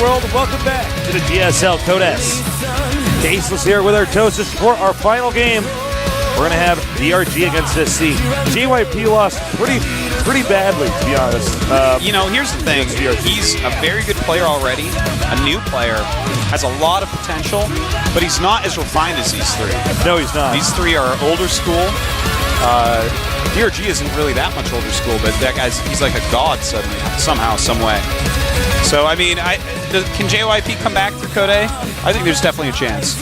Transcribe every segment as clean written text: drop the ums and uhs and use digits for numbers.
world. Welcome back to the GSL Code S. Tasteless here with Artosis for our final game. We're going to have DRG against SC. JYP lost pretty badly, to be honest. You know, here's the thing. He's a very good player already, a new player, has a lot of potential, but he's not as refined as these three. No, he's not. These three are older school. DRG isn't really that much older school, but that guy's, he's like a god suddenly, somehow, some way. So, I mean, can JYP come back through Code A? I think there's definitely a chance.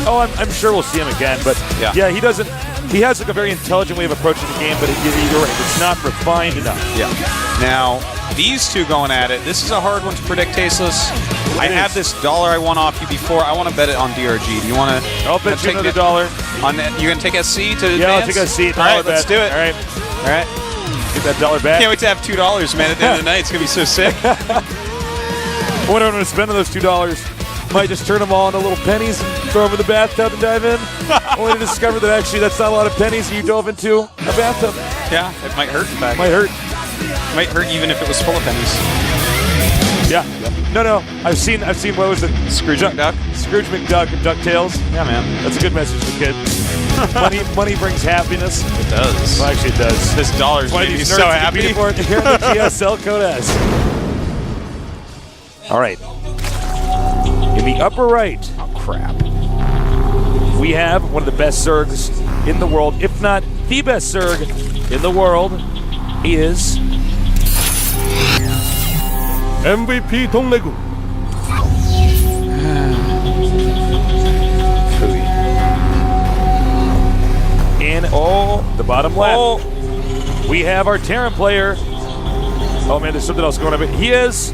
Oh, I'm sure we'll see him again, but yeah, he doesn't. He has like a very intelligent way of approaching the game, but you're right, it's not refined enough. Yeah. Now, these two going at it, this is a hard one to predict, Tasteless. I have this dollar I won off you before. I want to bet it on DRG. Do you want to? I'll bet you another dollar. On that, you're going to take SC to advance? Yeah, I'll take SC. All right, let's do it. All right. All right. Get that dollar back. Can't wait to have $2, man, at the end of the night. It's going to be so sick. What I'm going to spend on those $2. Might just turn them all into little pennies and throw them in the bathtub and dive in. Only to discover that actually that's not a lot of pennies you dove into a bathtub. Yeah, it might hurt, in fact. Might hurt. It might hurt even if it was full of pennies. Yeah. No. I've seen what was it? Scrooge McDuck. Scrooge McDuck and DuckTales. Yeah, man. That's a good message for kids. money brings happiness. It does. Well, actually, it does. This dollar's made me so happy. For it here in the GSL Code S. All right. In the upper right, oh crap, we have one of the best Zergs in the world, if not the best Zerg in the world. He is MVP DongRaeGu. In the bottom left, we have our Terran player. Oh man, there's something else going on. He is.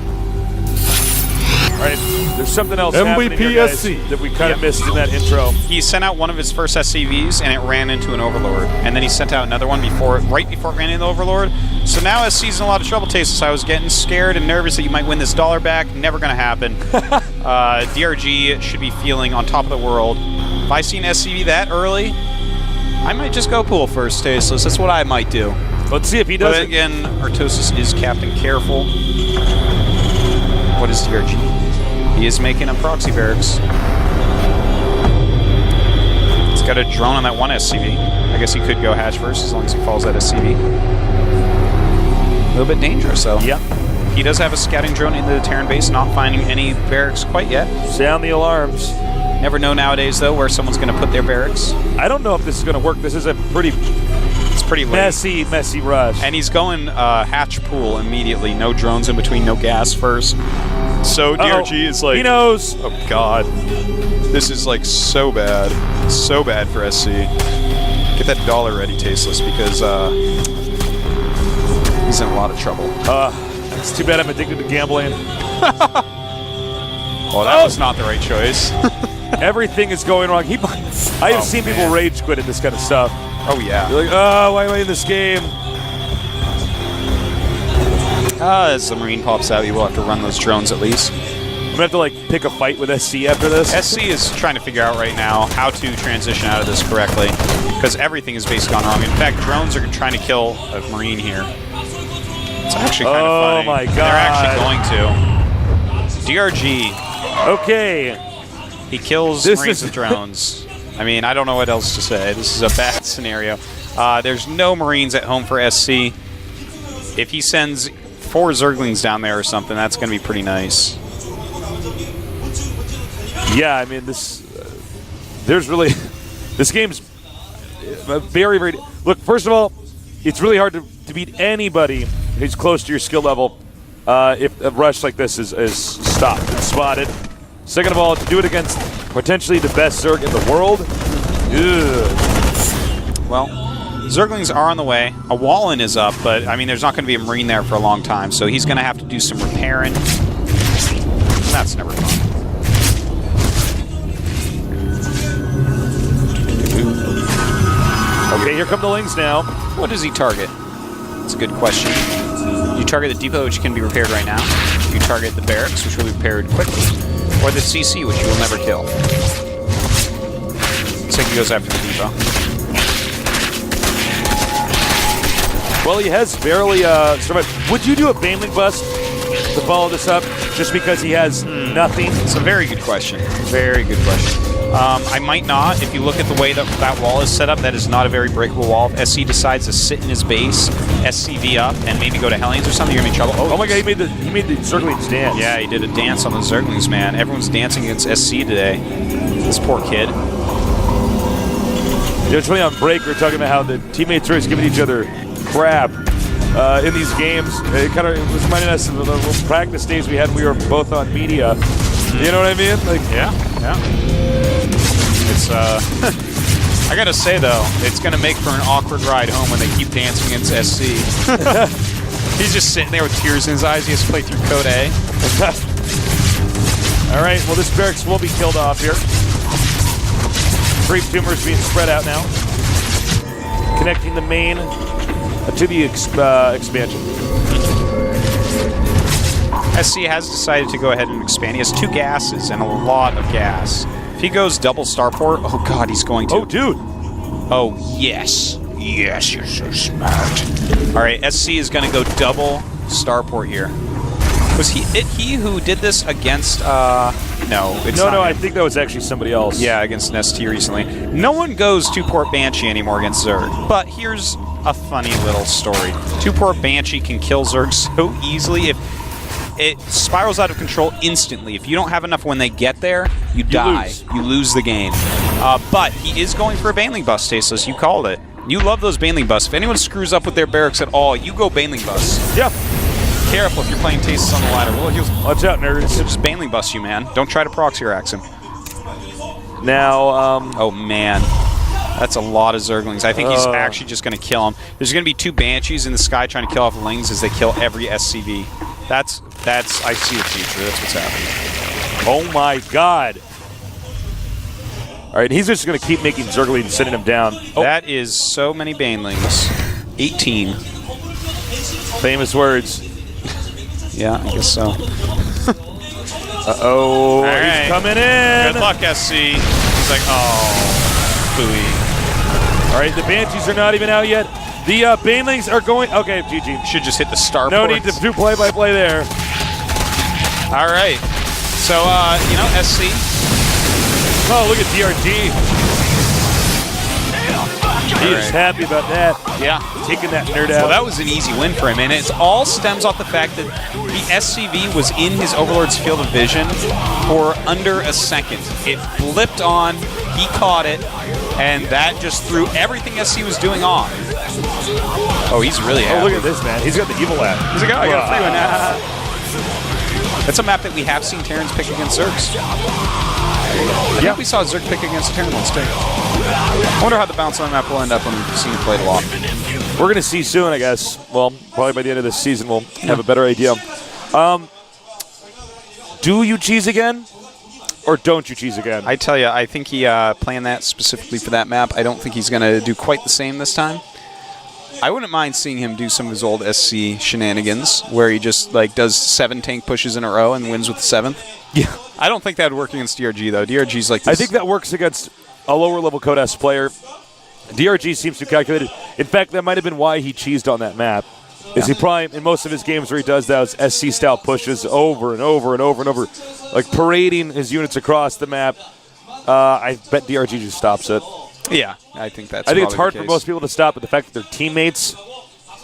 All right, there's something else happening here, guys, that we kind of missed in that intro. He sent out one of his first SCVs, and it ran into an Overlord. And then he sent out another one right before it ran into the Overlord. So now SC's in a lot of trouble, Tasteless. I was getting scared and nervous that you might win this dollar back. Never going to happen. DRG should be feeling on top of the world. If I see an SCV that early, I might just go pool first, Tasteless. That's what I might do. Let's see if he does. But again, Artosis is Captain Careful. What is DRG? He is making a proxy barracks. He's got a drone on that one SCV. I guess he could go hatch first as long as he follows that SCV. A little bit dangerous, though. Yep. He does have a scouting drone into the Terran base, not finding any barracks quite yet. Sound the alarms. Never know nowadays, though, where someone's going to put their barracks. I don't know if this is going to work. This is a pretty late. Messy rush. And he's going hatch pool immediately. No drones in between, no gas first. So DRG is like... He knows. Oh, God. This is like so bad. So bad for SC. Get that dollar ready, Tasteless, because he's in a lot of trouble. It's too bad I'm addicted to gambling. Well, that was not the right choice. Everything is going wrong. I have seen people rage quit at this kind of stuff. Oh, yeah. You're like, oh, why am I in this game? As the Marine pops out, you will have to run those drones at least. I'm going to have to, like, pick a fight with SC after this. SC is trying to figure out right now how to transition out of this correctly, because everything is basically gone wrong. In fact, drones are trying to kill a Marine here. It's actually kind of funny. Oh, my God. They're actually going to. DRG. Okay. He kills Marines with drones. I mean, I don't know what else to say. This is a bad scenario. There's no Marines at home for SC. If he sends 4 Zerglings down there or something, that's going to be pretty nice. Yeah, I mean, this game's very, very... Look, first of all, it's really hard to beat anybody who's close to your skill level if a rush like this is stopped and spotted. Second of all, to do it against potentially the best Zerg in the world. Ugh. Well, Zerglings are on the way. A Wallen is up, but, I mean, there's not going to be a Marine there for a long time, so he's going to have to do some repairing. That's never fun. Okay, here come the Lings now. What does he target? That's a good question. You target the depot, which can be repaired right now. You target the barracks, which will be repaired quickly. Or the CC, which you will never kill. Looks like he goes after the depot. Well, he has barely survived. Would you do a Baneling bust? to follow this up just because he has nothing? It's a very good question. Very good question. I might not. If you look at the way that wall is set up, that is not a very breakable wall. If SC decides to sit in his base, SCV up, and maybe go to Hellions or something, you're going to be in trouble. Oh my god, he made the Zerglings dance. Yeah, he did a dance on the Zerglings, man. Everyone's dancing against SC today. This poor kid. It's funny on break, we were talking about how the teammates are always giving each other crap in these games. It kind of was reminding us of the little practice days we had when we were both on media. You know what I mean? Like, yeah. It's I gotta say though, it's gonna make for an awkward ride home when they keep dancing against SC. He's just sitting there with tears in his eyes. He has to play through Code A. All right, well this barracks will be killed off here. Creep tumors being spread out now. Connecting the main to the expansion. SC has decided to go ahead and expand. He has 2 gases and a lot of gas. If he goes double starport, oh god, he's going to. Oh, dude. Oh, yes. Yes, you're so smart. All right, SC is going to go double starport here. Was he who did this against, no, it's not No, I him. think that was actually somebody else. Yeah, against an ST recently. No one goes 2-port Banshee anymore against Zerg. But here's a funny little story. 2-port Banshee can kill Zerg so easily if it spirals out of control instantly. If you don't have enough when they get there, you die. You lose the game. But he is going for a Baneling bust, Tasteless. You called it. You love those Baneling busts. If anyone screws up with their barracks at all, you go Baneling bust. Yeah. Careful if you're playing Tasteless on the ladder. Well, watch out, nerds. He'll just Baneling bust you, man. Don't try to proxy rax him. Now, oh, man. That's a lot of Zerglings. I think he's actually just going to kill him. There's going to be 2 Banshees in the sky trying to kill off Lings as they kill every SCV. That's I see the future. That's what's happening. Oh my god. All right, he's just going to keep making Zerglings and sending him down. Oh. That is so many Banelings. 18. Famous words. Yeah, I guess so. Uh-oh, right. He's coming in. Good luck, SC. He's like, oh, booey. All right, the Banshees are not even out yet. The Banelings are going. Okay, GG. Should just hit the star. No need to do play-by-play there. All right. So, you know, SC. Oh, look at DRG. He is happy about that. Yeah. Taking that nerd out. Well, that was an easy win for him, and it all stems off the fact that the SCV was in his Overlord's field of vision for under a second. It blipped on, he caught it, and that just threw everything SC was doing off. Oh, he's really happy. Oh, look at this, man. He's got the evil app. He's like, oh, I got a free one. That's a map that we have seen Terrans pick against Zergs. I think we saw Zerg pick against a Terran once, too. I wonder how the bounce on the map will end up when we've seen it played a lot. We're going to see soon, I guess. Well, probably by the end of this season, we'll have a better idea. Do you cheese again? Or don't you cheese again? I tell you, I think he planned that specifically for that map. I don't think he's going to do quite the same this time. I wouldn't mind seeing him do some of his old SC shenanigans, where he just like does 7 tank pushes in a row and wins with the 7th. Yeah. I don't think that would work against DRG, though. DRG's like this. I think that works against a lower-level Code S player. DRG seems to calculate it. In fact, that might have been why he cheesed on that map. Is he probably, in most of his games where he does those SC-style pushes over and over and over and over, like parading his units across the map, I bet DRG just stops it. Yeah, I think that's. I think it's hard for most people to stop, but the fact that their teammates.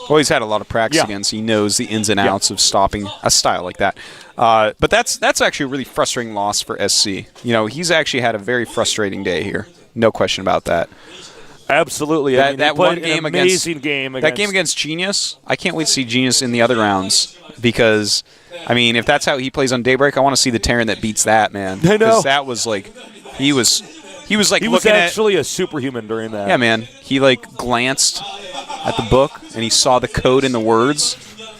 Well, he's had a lot of practice against. He knows the ins and outs of stopping a style like that. But that's actually a really frustrating loss for SC. You know, he's actually had a very frustrating day here. No question about that. Absolutely. That one game against that game against Genius. I can't wait to see Genius in the other rounds because, I mean, if that's how he plays on Daybreak, I want to see the Terran that beats that, man. I know. Because that was like, he was actually a superhuman during that. Yeah, man. He like glanced at the book and he saw the code in the words.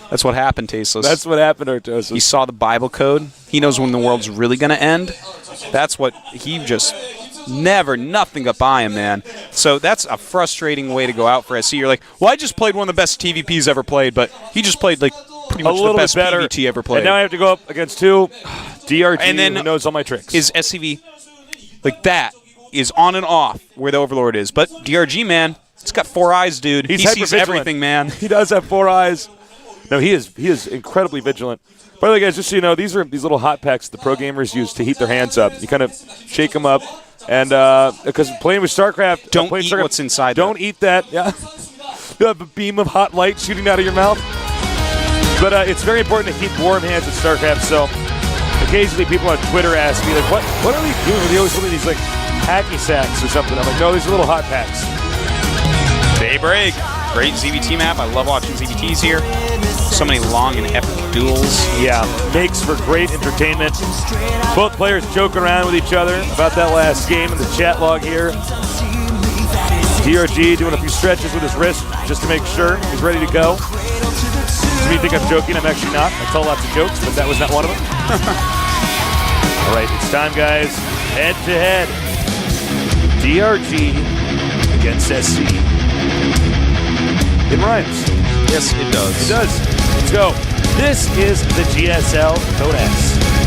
That's what happened, Tasteless. That's what happened, Artosis. He saw the Bible code. He knows when the world's really going to end. That's what he just nothing got by him, man. So that's a frustrating way to go out for SC. You're like, well, I just played one of the best TVPs ever played, but he just played like pretty much the best PVT ever played. And now I have to go up against 2 DRG, and then who knows all my tricks. Is SCV like that is on and off where the Overlord is. But DRG, man, it's got 4 eyes, dude. He sees everything, man. He does have 4 eyes. No, he is incredibly vigilant. By the way, guys, just so you know, these are these little hot packs the pro gamers use to heat their hands up. You kind of shake them up, and because playing with StarCraft, don't eat what's inside. Don't eat that. Yeah, you have a beam of hot light shooting out of your mouth. But it's very important to keep warm hands at StarCraft. So occasionally, people on Twitter ask me like, "What are they doing? Are they always holding these like hacky sacks or something?" I'm like, "No, these are little hot packs." Daybreak. Great ZVT map. I love watching ZVTs here. So many long and epic duels. Yeah, makes for great entertainment. Both players joking around with each other about that last game in the chat log here. DRG doing a few stretches with his wrist just to make sure he's ready to go. Some of you think I'm joking. I'm actually not. I tell lots of jokes, but that was not one of them. All right, it's time, guys. Head to head. DRG against SC. It rhymes. Yes, it does. It does. Let's go. This is the GSL Code S.